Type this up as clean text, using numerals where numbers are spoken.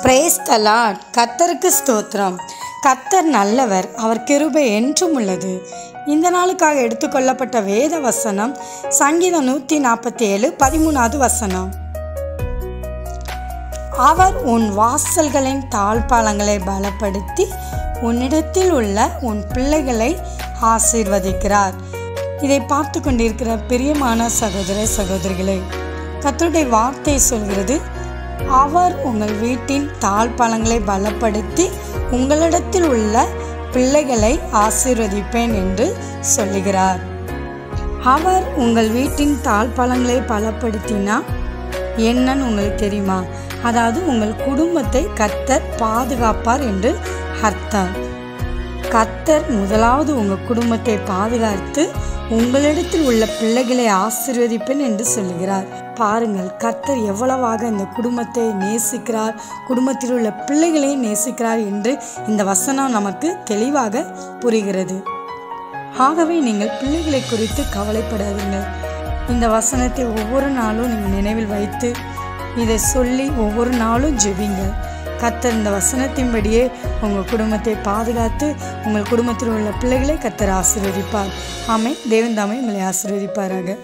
Praise the Lord. கர்த்தருக்கு ஸ்தோத்திரம். கர்த்தர் நல்லவர், அவர் கிருபை என்றும் உள்ளது. இந்த நாளுக்காக எடுத்துக்கொள்ளப்பட்ட வேத வசனம் சங்கீதம் 147 13வது வசனம். அவர் உன் வாசல்களின் தாழ்பாளங்களை பலப்படுத்தி உன்னிடத்தில் உள்ள உன் பிள்ளைகளை ஆசீர்வதிக்கிறார். இதை பார்த்து கொண்டிருக்கிற பிரியமான சகோதர சகோதரிகளே, கர்த்தருடைய வார்த்தை சொல்கிறது, அவர் உங்கள் வீட்டின் தாழ்பாளங்களை பலப்படுத்தி உங்களிடத்தில் உள்ள பிள்ளைகளை ஆசீர்வதிப்பேன் என்று சொல்லுகிறார். அவர் உங்கள் வீட்டின் தாழ்பாளங்களை பலப்படுத்தினா என்னன்னு உங்களுக்கு தெரியுமா? அதாவது உங்கள் குடும்பத்தை கர்த்தர் பாதுகாப்பார் என்று அர்த்தம். கர்த்தர் முதலாவது உங்கள் குடும்பத்தை பாதுகாத்து உங்களிடத்தில் உள்ள பிள்ளைகளை ஆசீர்வதிப்பேன் என்று சொல்லுகிறார். பாருங்கள், கர்த்தர் எவ்வளவாக இந்த குடும்பத்தை நேசிக்கிறார், குடும்பத்தில் உள்ள பிள்ளைகளை நேசிக்கிறார் என்று இந்த வசனம் நமக்கு தெளிவாக புரிகிறது. ஆகவே நீங்கள் பிள்ளைகளை குறித்து கவலைப்படாதீர்கள். இந்த வசனத்தை ஒவ்வொரு நாளும் நீங்கள் நினைவில் வைத்து இதை சொல்லி ஒவ்வொரு நாளும் ஜெபிங்கள். கர்த்தர் இந்த வசனத்தின்படியே உங்கள் குடும்பத்தை பாதுகாத்து உங்கள் குடும்பத்தில் உள்ள பிள்ளைகளை கர்த்தர் ஆசீர்வதிப்பார். ஆமென். தேவன் தாமே உங்களை ஆசீர்வதிப்பாராக.